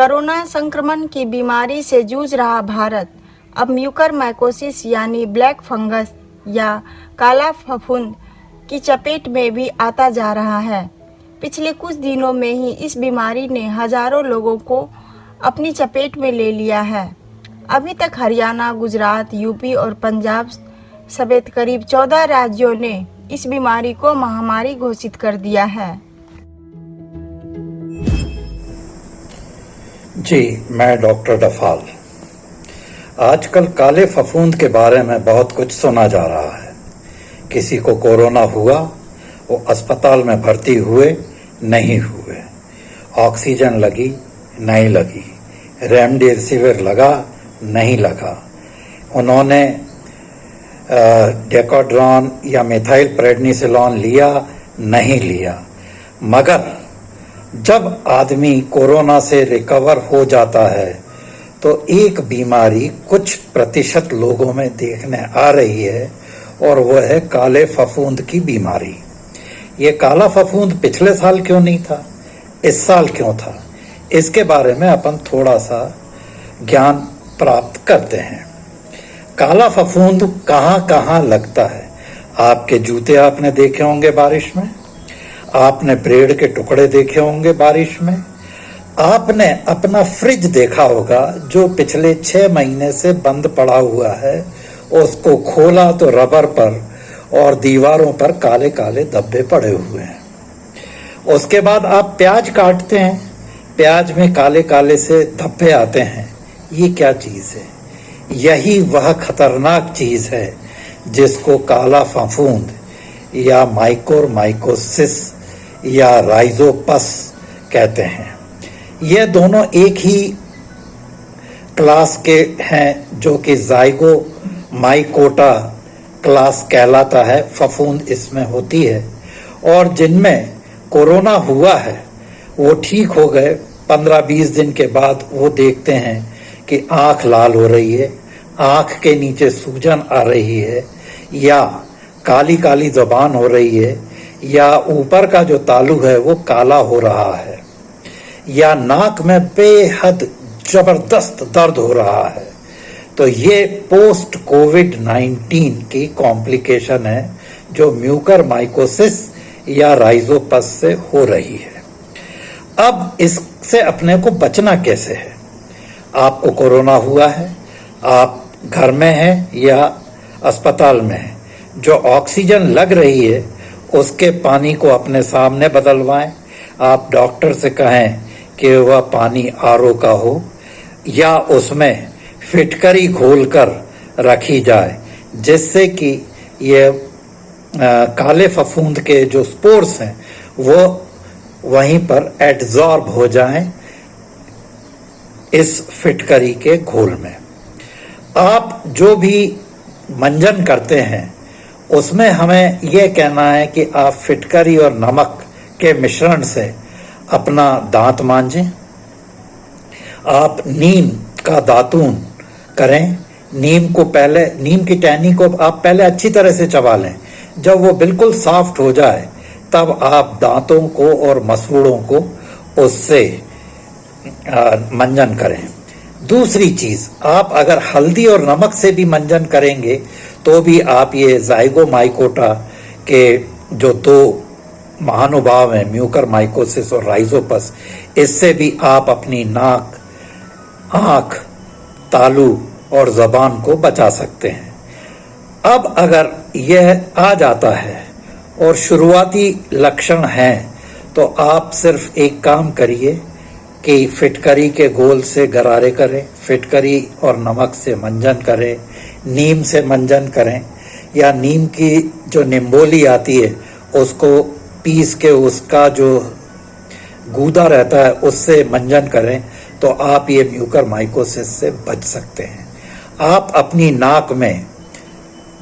Corona संक्रमण की बीमारी से जूझ रहा भारत अब म्यूकरमाइकोसिस यानी ब्लैक फंगस या काला फफूंद की चपेट में भी आता जा रहा है। पिछले कुछ दिनों में ही इस बीमारी ने हजारों लोगों को अपनी चपेट में ले लिया है। अभी तक हरियाणा, गुजरात, यूपी और पंजाब समेत करीब 14 राज्यों ने इस बीमारी को महामारी घोषित कर दिया है। जी, मैं डॉक्टर डफाल। आजकल काले फफूंद के बारे में बहुत कुछ सुना जा रहा है। किसी को कोरोना हुआ, वो अस्पताल में भर्ती हुए, नहीं हुए, ऑक्सीजन लगी, नहीं लगी, रेमडेसिविर लगा, नहीं लगा, उन्होंने डेकोड्रॉन या मिथाइल प्रेडनिसोलोन लिया, नहीं लिया, मगर जब आदमी कोरोना से रिकवर हो जाता है तो एक बीमारी कुछ प्रतिशत लोगों में देखने आ रही है और वह है काले फफूंद की बीमारी। ये काला फफूंद पिछले साल क्यों नहीं था, इस साल क्यों था, इसके बारे में अपन थोड़ा सा ज्ञान प्राप्त करते हैं। काला फफूंद कहाँ कहाँ लगता है? आपके जूते आपने देखे होंगे बारिश में, आपने ब्रेड के टुकड़े देखे होंगे बारिश में, आपने अपना फ्रिज देखा होगा जो पिछले 6 महीने से बंद पड़ा हुआ है, उसको खोला तो रबर पर और दीवारों पर काले काले धब्बे पड़े हुए हैं। उसके बाद आप प्याज काटते हैं, प्याज में काले काले से धब्बे आते हैं। ये क्या चीज़ है? यही वह खतरनाक चीज़ है जिसको काला फफूंद या म्यूकरमाइकोसिस या राइजोपस कहते हैं। ये दोनों एक ही क्लास के हैं जो कि ज़ाइगोमाइकोटा क्लास कहलाता है। फफूंद इसमें होती है और जिनमें कोरोना हुआ है वो ठीक हो गए। 15-20 दिन के बाद वो देखते हैं कि आँख लाल हो रही है, आँख के नीचे सूजन आ रही है, या काली काली ज़ुबान हो रही है, या ऊपर का जो तालू है वो काला हो रहा है, या नाक में बेहद जबरदस्त दर्द हो रहा है। तो ये पोस्ट कोविड-19 की कॉम्प्लिकेशन है जो म्यूकरमाइकोसिस या राइजोपस से हो रही है। अब इससे अपने को बचना कैसे है? आपको कोरोना हुआ है, आप घर में हैं या अस्पताल में हैं, जो ऑक्सीजन लग रही है उसके पानी को अपने सामने बदलवाएं। आप डॉक्टर से कहें कि वह पानी आरओ का हो या उसमें फिटकरी घोलकर रखी जाए, जिससे कि ये काले फफूंद के जो स्पोर्स हैं वो वहीं पर एब्जॉर्ब हो जाएं इस फिटकरी के घोल में। आप जो भी मंजन करते हैं उसमें हमें यह कहना है कि आप फिटकरी और नमक के मिश्रण से अपना दांत मांजें। आप नीम का दातून करें। नीम की टहनी को आप पहले अच्छी तरह से चबा लें। जब वो बिल्कुल सॉफ्ट हो जाए तब आप दांतों को और मसूड़ों को उससे मंजन करें। दूसरी चीज़, आप अगर हल्दी और नमक से भी मंजन करेंगे तो भी आप ये ज़ाइगोमाइकोटा के जो 2 महानुभाव हैं, म्यूकरमाइकोसिस और राइजोपस, इससे भी आप अपनी नाक, आँख, तालू और ज़बान को बचा सकते हैं। अब अगर यह आ जाता है और शुरुआती लक्षण हैं तो आप सिर्फ एक काम करिए कि फिटकरी के गोल से गरारे करें, फिटकरी और नमक से मंजन करें, नीम से मंजन करें, या नीम की जो निम्बोली आती है उसको पीस के उसका जो गूदा रहता है उससे मंजन करें, तो आप ये म्यूकरमाइकोसिस से बच सकते हैं। आप अपनी नाक में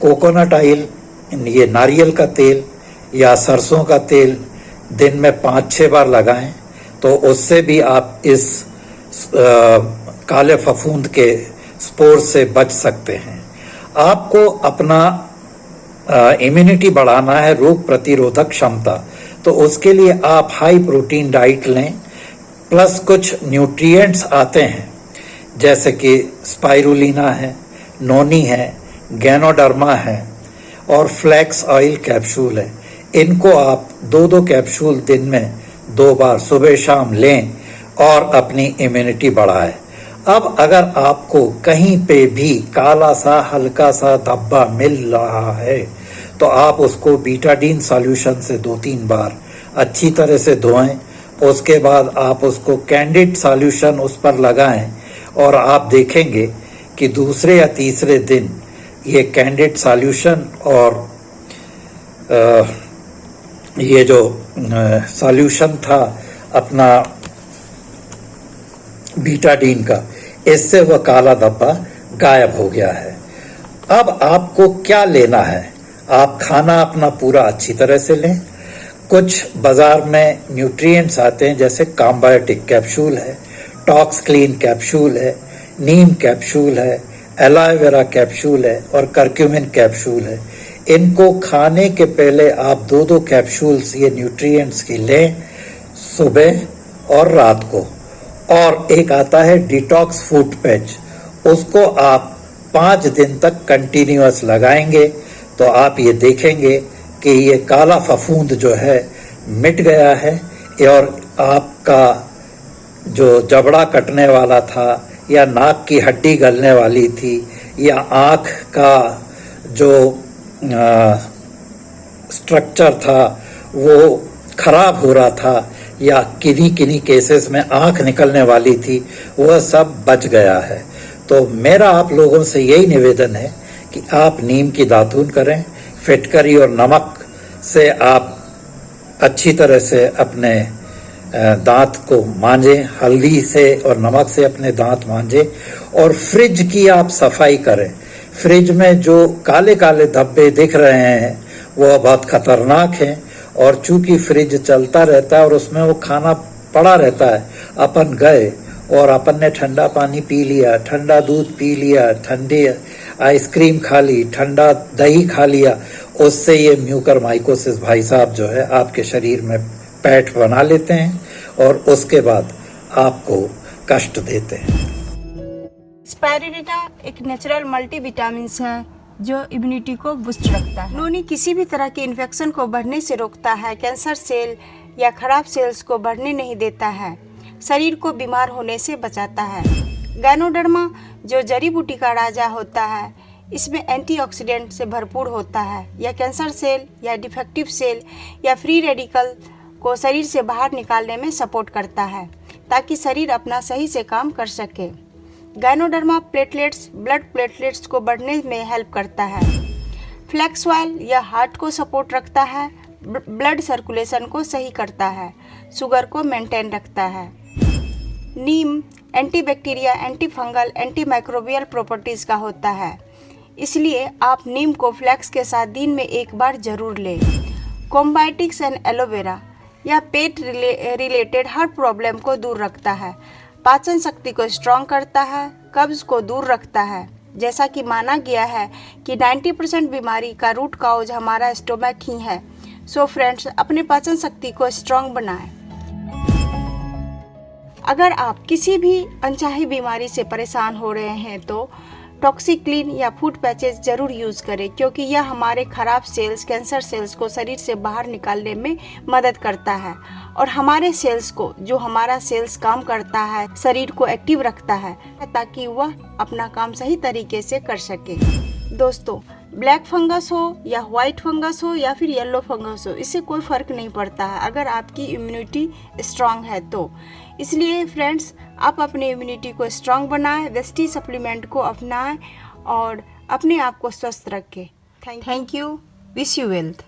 कोकोनट ऑयल, ये नारियल का तेल या सरसों का तेल दिन में 5-6 बार लगाएं, तो उससे भी आप इस काले फफूंद के स्पोर से बच सकते हैं। आपको अपना इम्यूनिटी बढ़ाना है, रोग प्रतिरोधक क्षमता, तो उसके लिए आप हाई प्रोटीन डाइट लें, प्लस कुछ न्यूट्रिएंट्स आते हैं, जैसे कि स्पाइरुलिना है, नोनी है, गैनोडर्मा है और फ्लैक्स ऑयल कैप्सूल है। इनको आप 2-2 कैप्सूल दिन में 2 बार सुबह शाम लें और अपनी इम्यूनिटी बढ़ाएं। अब अगर आपको कहीं पे भी काला सा हल्का सा धब्बा मिल रहा है तो आप उसको बीटाडीन सॉल्यूशन से 2-3 बार अच्छी तरह से धोएं। उसके बाद आप उसको कैंडिड सॉल्यूशन उस पर लगाएं और आप देखेंगे कि दूसरे या तीसरे दिन ये कैंडिड सॉल्यूशन और ये जो सॉल्यूशन था अपना बीटाडीन का, इससे वह काला धब्बा गायब हो गया है। अब आपको क्या लेना है? आप खाना अपना पूरा अच्छी तरह से लें। कुछ बाजार में न्यूट्रिएंट्स आते हैं, जैसे काम्बायोटिक कैप्सूल है, टॉक्स क्लीन कैप्सूल है, नीम कैप्सूल है, एलोवेरा कैप्सूल है और करक्यूमिन कैप्सूल है। इनको खाने के पहले आप 2-2 कैप्सूल्स ये न्यूट्रिएंट्स की लें सुबह और रात को। और एक आता है डिटॉक्स फूड पैच, उसको आप 5 दिन तक कंटिन्यूअस लगाएंगे तो आप ये देखेंगे कि ये काला फफूंद जो है मिट गया है और आपका जो जबड़ा कटने वाला था या नाक की हड्डी गलने वाली थी या आँख का जो स्ट्रक्चर था वो खराब हो रहा था या किन्हीं केसेस में आँख निकलने वाली थी, वह सब बच गया है। तो मेरा आप लोगों से यही निवेदन है कि आप नीम की दातून करें, फिटकरी और नमक से आप अच्छी तरह से अपने दांत को मांजें, हल्दी से और नमक से अपने दांत मांजें और फ्रिज की आप सफाई करें। फ्रिज में जो काले काले धब्बे दिख रहे हैं वो बहुत खतरनाक हैं और चूंकि फ्रिज चलता रहता है और उसमें वो खाना पड़ा रहता है, अपन गए और अपन ने ठंडा पानी पी लिया, ठंडा दूध पी लिया, ठंडी आइसक्रीम खा ली, ठंडा दही खा लिया, उससे ये म्यूकरमाइकोसिस भाई साहब जो है आपके शरीर में पैठ बना लेते हैं और उसके बाद आपको कष्ट देते हैं। स्पाइरुलिना एक नेचुरल मल्टीविटामिन है जो इम्यूनिटी को बूस्ट रखता है। नोनी किसी भी तरह के इन्फेक्शन को बढ़ने से रोकता है, कैंसर सेल या खराब सेल्स को बढ़ने नहीं देता है, शरीर को बीमार होने से बचाता है। गैनोडर्मा जो जड़ी बूटी का राजा होता है, इसमें एंटीऑक्सीडेंट से भरपूर होता है। यह कैंसर सेल या डिफेक्टिव सेल या फ्री रेडिकल को शरीर से बाहर निकालने में सपोर्ट करता है ताकि शरीर अपना सही से काम कर सके। गैनोडर्मा प्लेटलेट्स, ब्लड प्लेटलेट्स को बढ़ने में हेल्प करता है। फ्लैक्स ऑयल यह हार्ट को सपोर्ट रखता है, ब्लड सर्कुलेशन को सही करता है, शुगर को मेंटेन रखता है। Neem antibacteria, anti fungal, anti microbial properties का होता है, इसलिए आप नीम को फ्लैक्स के साथ दिन में 1 बार जरूर लें। कॉम्बायोटिक्स एंड एलोवेरा यह पेट रिलेटेड हर प्रॉब्लम को दूर रखता है, पाचन शक्ति को स्ट्रॉन्ग करता है, कब्ज को दूर रखता है। जैसा कि माना गया है कि 90% बीमारी का रूट काउज हमारा स्टोमक ही है। सो फ्रेंड्स, अपने पाचन शक्ति को स्ट्रॉन्ग बनाएं। अगर आप किसी भी अनचाही बीमारी से परेशान हो रहे हैं तो टॉक्सिक क्लीन या फूड पैचेस जरूर यूज़ करें, क्योंकि यह हमारे खराब सेल्स, कैंसर सेल्स को शरीर से बाहर निकालने में मदद करता है और हमारे सेल्स को, जो हमारा सेल्स काम करता है, शरीर को एक्टिव रखता है ताकि वह अपना काम सही तरीके से कर सके। दोस्तों, ब्लैक फंगस हो या वाइट फंगस हो या फिर येलो फंगस हो, इससे कोई फ़र्क नहीं पड़ता है अगर आपकी इम्यूनिटी स्ट्रांग है तो। इसलिए फ्रेंड्स, आप अपने इम्यूनिटी को स्ट्रांग बनाएं, वेस्टी सप्लीमेंट को अपनाएं और अपने आप को स्वस्थ रखें। Thank you. Wish you wealth.